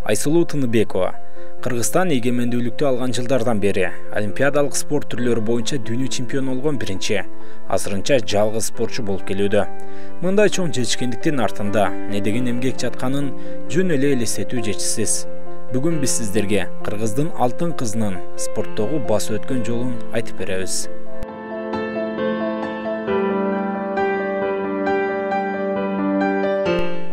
Айсулуу Тыныбекова Кыргызстан эгемендүүлүктү алган жылдардан бери олимпиадалык спорт түрлөрү боюнча дүйнө чемпиону болгон биринчи, азырынча жалгыз спортчу болуп келүүдө. Мындай чоң жетишкендиктин артында не деген эмгек жатканын жөн эле элестетүү жетишсиз. Бүгүн биз сиздерге Кыргыздын алтын кызынын спорттогу басып өткөн жолун айтып беребиз.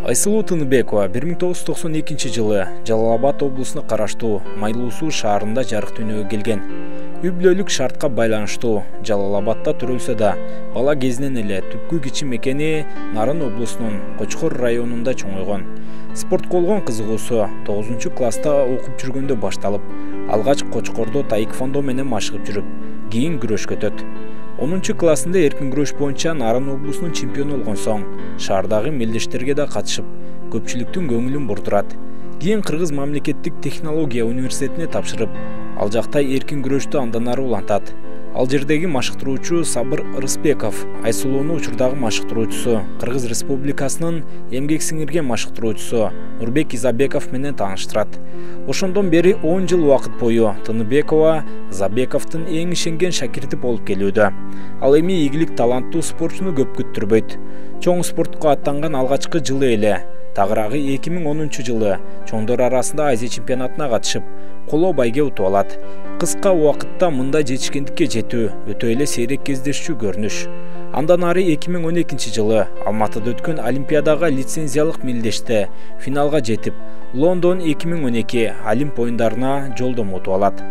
Айсулуу Тыныбекова 1992 жылы Жалал-Абад облусуна караштуу Майлуу Суу шаарында жарык дүйнөгө келген. Үй бүлөлүк шартка байланыштуу Жалал-Абадта төрөлсө да, бала кезинен эле түпкү кичи мекени Нарын облусунун Кочкор районунда чоңойгон. Спортко болгон кызыгуусу 9-класста окуп жүргөндө башталып, алгач Кочкордо таеквондо менен машыгып жүрүп, кийин күрөшкө өтөт. 10-классында эркин күрөш боюнча Нарын облусунун чемпиону болгон соң, шаардагы мелдештерге да катышып, көпчүлүктүн көңүлүн бурдурат. Кийин Кыргыз мамлекеттик технология университетине тапшырып, ал жакта эркин күрөштү андан ары улантат. Ал жердеги машыктыруучу Сабыр Рыспеков Айсулууну учурдагы машыктыруучусу, Кыргыз Республикасынын эмгек сиңирген машыктыруучусу Нурбек Изабеков менен тааныштырат. Ошондон бери 10 жыл убакыт бою Тыныбекова Забековдун эң ишенген шакирти болуп келүүдө. Ал эми ийгилик таланттуу спортчуну көп күттүрбөйт. Чоң спортко аттанган алгачкы жылы эле тагыраагы 2010 жылы чоңдор арасында Азия чемпионатына катышып, коло байге утуп алат. Кыска убакытта мындай жетишкендикке жетүү өтө эле сейрек кездешчү көрүнүш. Андан ары 2012 жылы Алматыда өткөн Олимпиадага лицензиялык мелдеште финалга жетип, Лондон 2012 Олимп оюндарына жолдомо утуп алат.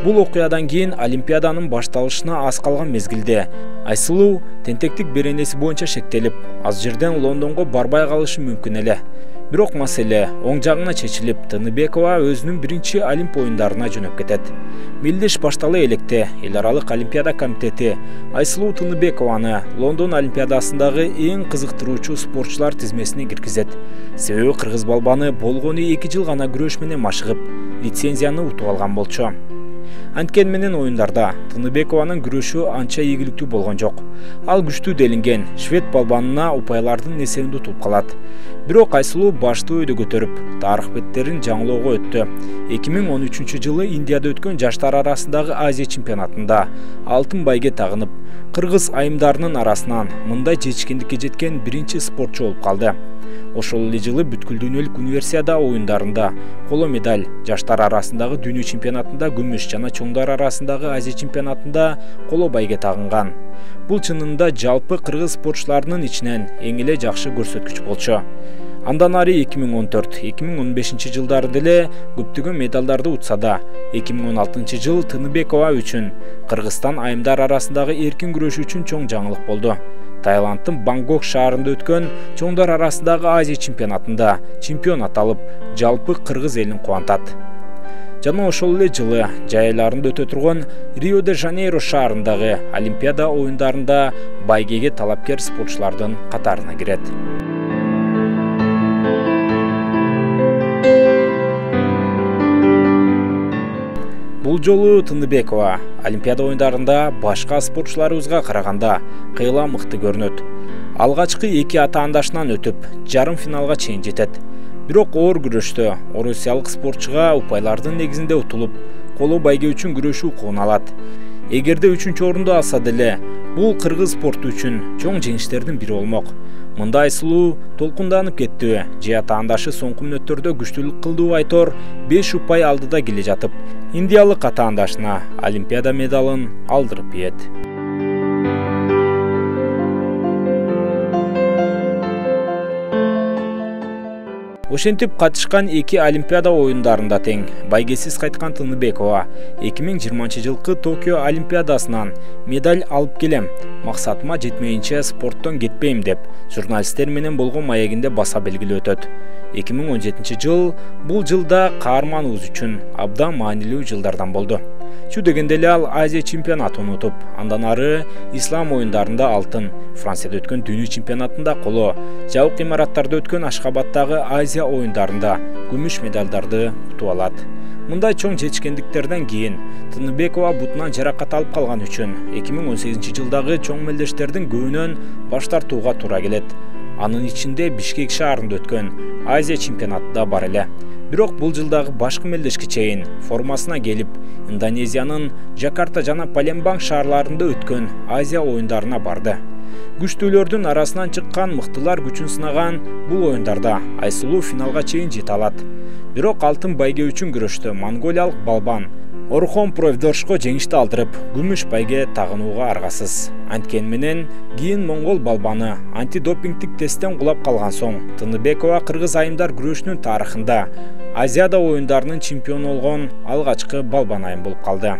Бул окуядан кийин Олимпиаданын башталышына аз калган мезгилде Айсулуу тентектик беренеси боюнча шектелип, аз жерден Лондонго барбай калышы мүмкүн эле. Бирок маселе оң жагына чечилип, Тыныбекова өзүнүн биринчи Олимп оюндарына жөнөп кетет. Мелдеш баштала электе Эл аралык Олимпиада комитети Айсулуу Тыныбекованы Лондон Олимпиадасындагы эң кызыктыруучу спортчулар тизмесине киргизет. Себеби кыргыз балбаны болгону 2 жыл гана күрөш менен машыгып, лицензияны утуп алган болчу. Анткени менен оюндарда Тыныбекованын күрөшү анча ийгиликтүү болгон жок. Ал күчтүү делинген швед балбанына упайлардын эсебинде утуп калат. Бирок Айсулуу башты өйдө көтөрүп, тарых беттерин жаңылоого өттү. 2013 жылы Индияда өткөн жаштар арасындагы Азия чемпионатында алтын байге тагынып, кыргыз айымдарынын арасынан мындай жетишкендикке жеткен биринчи спортчу болуп калды. Ошол эле жылы бүткүл дүйнөлүк универсиада оюндарында коло медаль, жаштар арасындагы дүйнө чемпионатында күмүш жана чоңдар арасындагы Азия чемпионатында коло байге тагынган. Бул чынында жалпы кыргыз спортчуларынын ичинен эң эле жакшы көрсөткүч болчу. Андан ары 2014-2015 жылдары деле көптөгөн медалдарды утса да, 2016 жыл Тыныбекова үчүн Кыргызстан айымдар арасындагы эркин күрөш үчүн чоң жаңылык болду. Таиланддын Бангкок шаарында өткөн чоңдар арасындагы Азия чемпионатында чемпион аталып, жалпы кыргыз элин кубантат. Жана ошол эле жылы жай айларында өтө турган Рио-де-Жанейро шаарындагы Олимпиада оюндарында байгеге талапкер спортчулардын катарына кирет. Бул жолу Тыныбекова Олимпиада оюндарында башка спортчуларыбызга караганда кыйла мыкты көрүнөт. Алгачкы 2 атаандашынан өтүп, жарым финалга чейин жетет. Бирок оор күрөштө орусиялык спортчуга упайлардын негизинде утулуп, коло байге үчүн күрөшүү укугун алат. Эгерде 3-орунду алса деле, бул кыргыз спорту үчүн чоң жеңиштердин бири болмок. Мында Айсулуу толкунданып кетти. Же атаандашы соңку мүнөттөрдө күчтүүлүк кылдуу айтор 5 упай алдыда келе жатып, индиялык атаандашына Олимпиада медалын алдырып ийет. Ошентип катышкан 2 Олимпиада оюндарында тең байгесиз кайткан Тыныбекова 2020 жылкы Токио Олимпиадасынан медаль алып келем, максатыма жетмейинче спорттон кетпейм деп, журналисттер менен болгон маегинде баса белгилеп өтөт. 2017 жыл бул жылда каарманыбыз үчүн абдан маанилүү жылдардан болду. Чү дегенде эле ал Азия чемпионатын утуп, андан ары ислам оюндарында алтын, Францияда өткөн дүйнө чемпионатында коло, жабык имараттарда өткөн Ашхабадтагы Азия оюндарында күмүш медалдарды утуп алат. Мындай чоң жетишкендиктерден кийин Тыныбекова бутунан жаракат алып калган үчүн 2018 жылдагы чоң мелдештердин көбүнөн баш тартууга туура келет. Анын ичинде Бишкек шаарында өткөн Азия чемпионаты да бар эле. Бирок бул жылдагы башкы мелдешке чейин формасына келип, Индонезиянын Жакарта жана Палембанг шаарларында өткөн Азия оюндарына барды. Күчтүүлөрдүн арасынан чыккан мыктылар күчүн сынаган бул оюндарда Айсулуу финалга чейин жете алат. Бирок алтын байге үчүн күрөштө монголиялык балбан Орхон Провдоршко жеңишти алдырып, күмүш байге тагынууга аргасыз. Анткени менен кийин монгол балбаны антидопингтик тесттен кулап калган соң Тыныбекова кыргыз айымдар күрөшүнүн тарыхында Азияда оюндарынын чемпиону болгон алгачкы балбан айым болуп калды.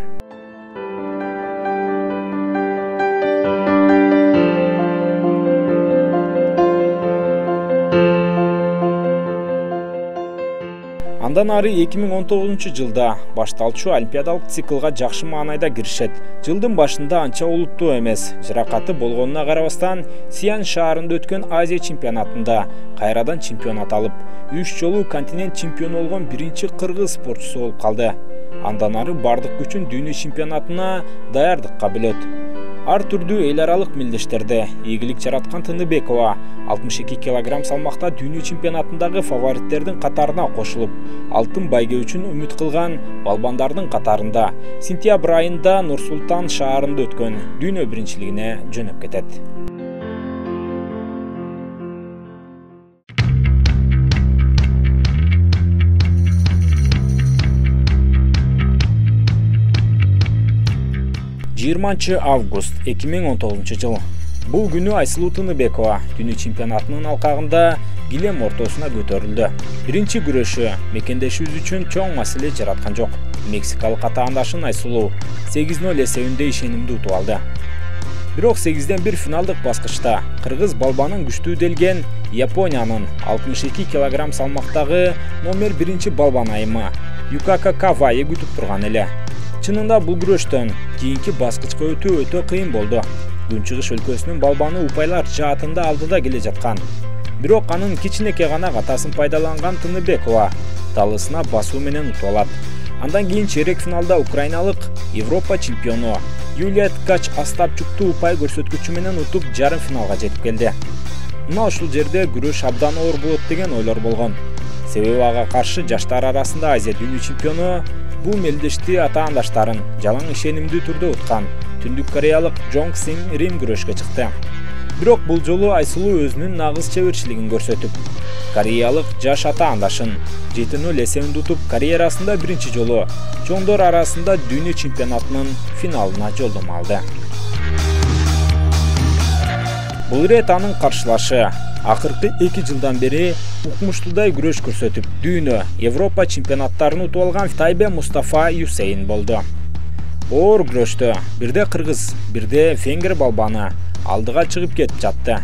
Андан ары 2019 жылда башталчу олимпиадалык циклга жакшы маанайда киришет. Жылдын башында анча олуттуу эмес, жыракаты болгонуна карабастан Сиан шаарында өткөн Азия чемпионатында кайрадан чемпионат алып, 3 жолу континент чемпиону болгон биринчи кыргыз спортчусу болуп калды. Андан ары бардык күчүн дүйнө чемпионатына даярдыкка бөлөт. Ар түрдүү эл аралык мелдештерде ийгилик жараткан Тыныбекова 62 кг салмакта дүйнө чемпионатындагы фавориттердин катарына кошулуп, алтын байге үчүн үмүт кылган балбандардын катарында сентябрь айында Нур-Султан шаарында өткөн дүйнө биринчилигине жөнөп кетет. Август 2019 жыл. Бул күнү Айсулуу Тыныбекова дүйнө чемпионатынын алкагында килем ортосуна көтөрүлдү. Биринчи күрөшү мекендешибиз үчүн чоң маселе жараткан жок. Мексикалык атаандашын Айсулуу 8-0 эсебинде ишенимдүү утуп алды. Бирок 8-1 финалдык баскычта кыргыз балбанын күчтүү делген Япониянын 62 кг салмактагы номер 1 балбан айымы Юкака Каваи күтүп турган эле. Чынында бул күрөштөн кийинки баскычка өтүү кыйын болду. Күнчыгыш өлкөсүнүн балбаны упайлар жаатында алдыда келе жаткан. Бирок анын кичинекей гана катасын пайдаланган Тыныбекова талысына басуу менен утуп алат. Андан кийин чейрек финалда украиналык Европа чемпиону Юлия Ткач Остапчукту упай көрсөткүчү менен утуп жарым финалга жетип келди. Мына ушул жерде күрөш абдан оор болот деген ойлор болгон. Себеби ага каршы жаштар арасында Азия дүйнө чемпиону бул мелдешти атаандаштарын жалаң ишенимдүү түрдө уткан Түндүк Кореялык Жонг Син Рим күрөшкө чыкты. Бирок бул жолу Айсулуу өзүнүн нагыз чеберчилигин көрсөтүп, кореялык жаш атаандашын 7-0 эсебинде утуп, карьерасында биринчи жолу чоңдор арасында дүйнө чемпионатынын финалына жолдомо алды. Бул ирет анын каршылашы акыркы 2 жылдан бери укмуштуудай күрөш көрсөтүп, дүйнө, Европа чемпионаттарын утуп алган Тайбе Мустафа Юсейн болду. Оор күрөштө бирде кыргыз, бирде венгер балбаны алдыга чыгып кетип жатты.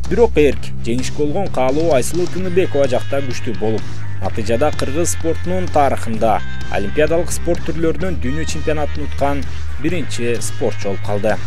Бирок эрк жеңишке болгон каалоо Айсулуу Тыныбекова жакта күчтүү болуп, натыйжада кыргыз спортунун тарыхында олимпиадалык спорт түрлөрүнүн дүйнө чемпионатын уткан биринчи спортчу болуп калды.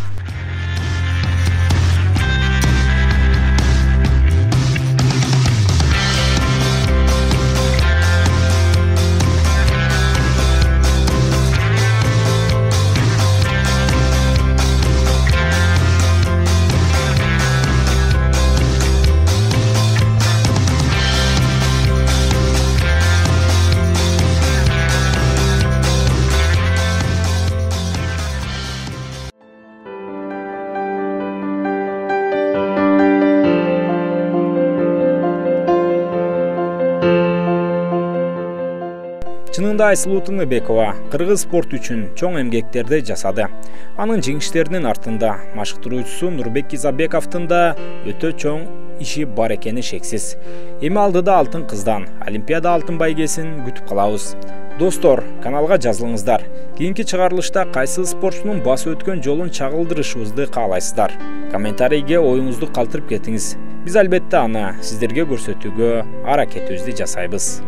Чынында Айсулуу Тыныбекова кыргыз спорт үчүн чоң эмгектерди жасады. Анын жеңиштеринин артында машыктыруучусу Нурбек Изабековдун да өтө чоң иши бар экени шексиз. Эми алдыда алтын кыздан Олимпиада алтын байгесин күтүп калабыз. Достор, каналга жазылыңыздар. Кийинки чыгарылышта кайсы спортчунун басып өткөн жолун чагылдырышыбызды каалайсыздар? Комментарийге оюңузду калтырып кетиңиз. Биз албетте аны сиздерге көрсөтүүгө аракетибизди жасайбыз.